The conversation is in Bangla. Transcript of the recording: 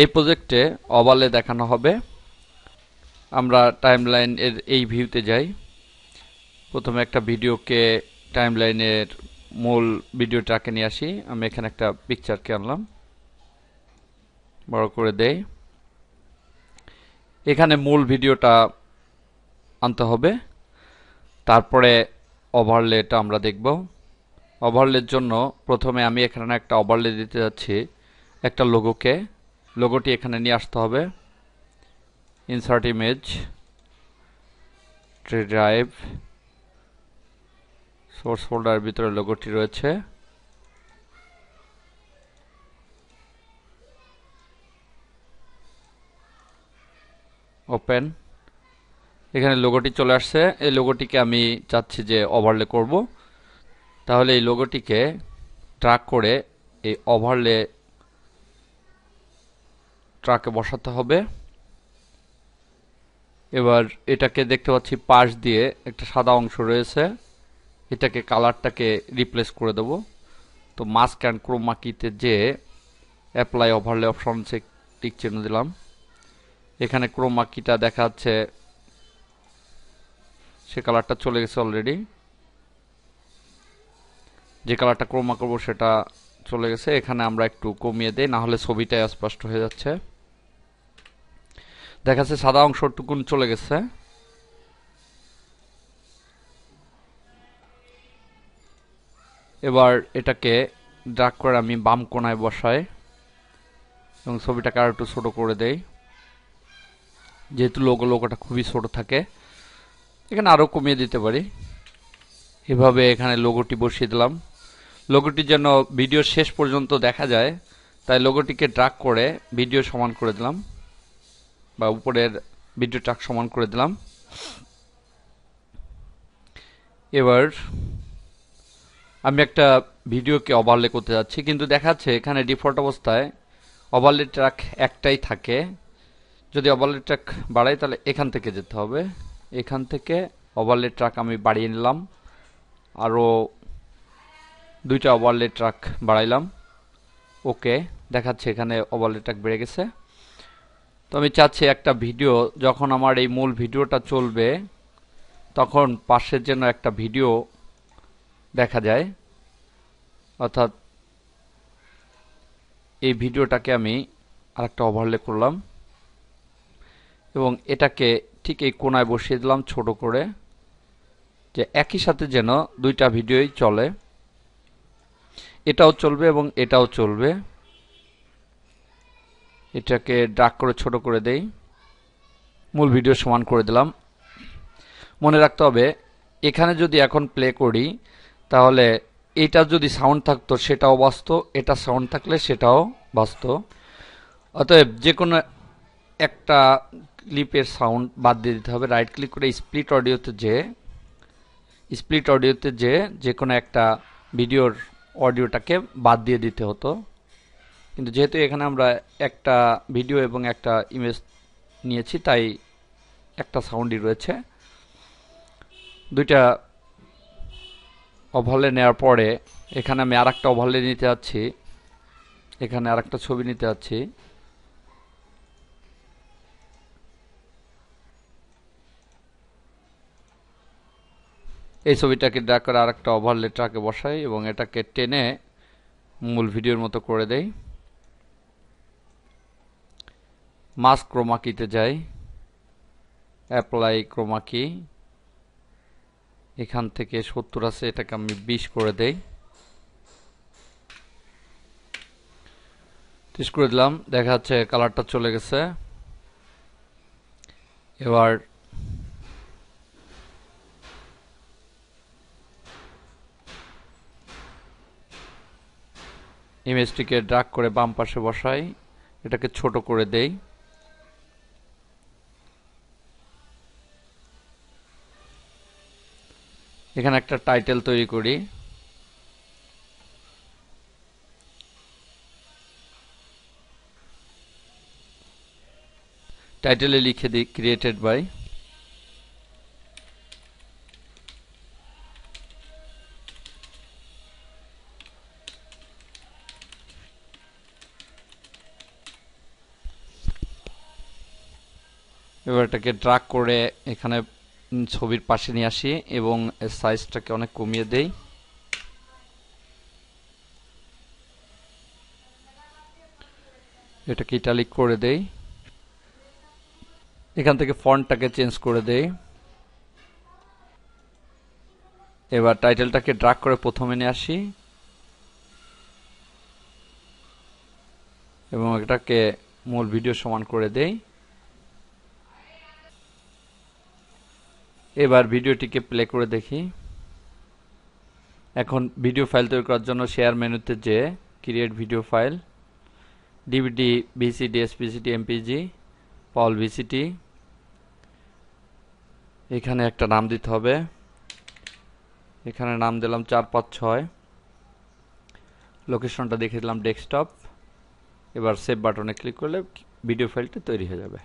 এই প্রজেক্টে ওভারলে দেখানো হবে। আমরা টাইমলাইন এর এই ভিউতে যাই। প্রথমে একটা ভিডিওকে টাইমলাইনের মূল ভিডিওটাকে নিয়ে আসি। আমি এখানে একটা পিকচারকে আনলাম, বড় করে দেই। এখানে মূল ভিডিওটা আনতে হবে, তারপরে ওভারলেটা আমরা দেখব। ওভারলের জন্য প্রথমে আমি এখানে একটা ওভারলে দিতে যাচ্ছি একটা লোগোকে। লোগোটি এখানে নিয়ে আসতে হবে। Insert image, tree drive, source ফোল্ডারের ভিতরে লোগোটি রয়েছে। ওপেন। এখানে লোগোটি চলে আসছে। এই লোগোটিকে আমি চাচ্ছি যে ওভারলে করব। তাহলে এই লোগোটিকে ড্র্যাগ করে এই ওভারলে ট্র্যাকে বসাতে হবে। এবার এটাকে দেখতে পাচ্ছি পাশ দিয়ে একটা সাদা অংশ রয়েছে। এটাকে কালারটাকে রিপ্লেস করে দেব। তো মাস্ক অ্যান্ড ক্রোমা কিতে যে অ্যাপ্লাই ওভারলে অপশনসে টিক চিহ্ন দিলাম। এখানে ক্রোমা কিটা দেখা যাচ্ছে সে কালারটা চলে গেছে অলরেডি। যে কালারটা ক্রোমা করব সেটা চলে গেছে। এখানে আমরা একটু কমিয়ে দেই, না হলে ছবিটাই অস্পষ্ট হয়ে যাচ্ছে। দেখা যাচ্ছে সাদা অংশটুকুন চলে গেছে। এবার এটাকে ড্র্যাগ করে আমি বাম কোণায় বসাই এবং ছবিটাকে আর একটু ছোট করে দেই, যেহেতু লোগোটা খুবই ছোট থাকে। এখানে আরো কমিয়ে দিতে পারি। এভাবে এখানে লোগোটি বসিয়ে দিলাম। লোগোটি যেন ভিডিও শেষ পর্যন্ত দেখা যায়, তাই লোগোটিকে ড্র্যাগ করে ভিডিও সমান করে দিলাম, বা উপরের ভিডিও ট্র্যাক সমান করে দিলাম। এবার আমি একটা ভিডিওকে ওভারলে করতে যাচ্ছি, কিন্তু দেখাচ্ছে এখানে ডিফল্ট অবস্থায় ওভারলে ট্র্যাক একটাই থাকে। যদি ওভারলে ট্র্যাক বাড়াই তাহলে এখান থেকে যেতে হবে। এখান থেকে ওভারলে ট্র্যাক আমি বাড়িয়ে নিলাম, আরও দুইটা ওভারলে ট্র্যাক বাড়াইলাম। ওকে, দেখাচ্ছে এখানে ওভারলে ট্র্যাক বেড়ে গেছে। তো আমি চাচ্ছি একটা ভিডিও যখন আমার এই মূল ভিডিওটা চলবে তখন পাশের জন্য একটা ভিডিও দেখা যায়। অর্থাৎ এই ভিডিওটাকে আমি আরেকটা ওভারলে করলাম এবং এটাকে ঠিক এই কোণায় বসিয়ে দিলাম ছোট করে, যে একই সাথে যেন দুইটা ভিডিওই চলে। এটাও চলবে এবং এটাও চলবে। এটাকে ড্র্যাগ করে ছোট করে দেই, মূল ভিডিও সমান করে দিলাম। মনে রাখতে হবে এখানে যদি এখন প্লে করি তাহলে এটা যদি সাউন্ড থাকতো সেটাও বাজতো, এটা সাউন্ড থাকলে সেটাও বাজতো। অতএব যে কোনো একটা ক্লিপের সাউন্ড বাদ দিয়ে দিতে হবে। রাইট ক্লিক করে স্প্লিট অডিওতে যে কোনো একটা ভিডিওর অডিওটাকে বাদ দিয়ে দিতে হতো। কিন্তু যেহেতু এখানে আমরা একটা ভিডিও এবং একটা ইমেজ নিয়েছি, তাই একটা সাউন্ডই রয়েছে। দুইটা ওভারলে নেওয়ার পরে এখানে আমি আরেকটা ওভারলে নিতে যাচ্ছি। এখানে আরেকটা ছবি নিতে যাচ্ছি। এই ছবিটাকে ড্র্যাগ করে আরেকটা ওভারলে ট্র্যাকে বসাই এবং এটাকে টেনে মূল ভিডিওর মতো করে দেই। মাস্ক ক্রোমা কিতে যাই, অ্যাপ্লাই ক্রোমা কি। এখান থেকে 70 আছে, এটাকে আমি 20 করে দেই। 30 করে দিলাম। দেখা যাচ্ছে কালারটা চলে গেছে। এবার ইমেজটিকে ড্র্যাগ করে বাম পাশে বসাই, এটাকে ছোট করে দেই। এখানে একটা টাইটেল তৈরি করি। টাইটেলে লিখে দিই ক্রিয়েটেড বাই। এবার এটাকে ড্রাগ করে এখানে ছবির পাশে নিয়ে আসি এবং এর সাইজটাকে অনেক কমিয়ে দেই। এটাকে ইটালিক করে দেই। এখান থেকে ফন্টটাকে চেঞ্জ করে দেই। এবার টাইটেলটাকে ড্রাগ করে প্রথমে নিয়ে আসি এবং এটাকে মূল ভিডিও সমান করে দেই। এবার ভিডিওটিকে প্লে করে দেখি। এখন ভিডিও ফাইল তৈরি করার জন্য শেয়ার মেনুতে যে create video file, DVD, VCD, SVCD, MPG, PAL VCD, এখানে একটা নাম দিতে হবে। এখানে নাম দিলাম 456, লোকেশনটা দেখে দিলাম ডেস্কটপ। এবার সেভ বাটনে ক্লিক করলে ভিডিও ফাইলটা তৈরি হয়ে যাবে।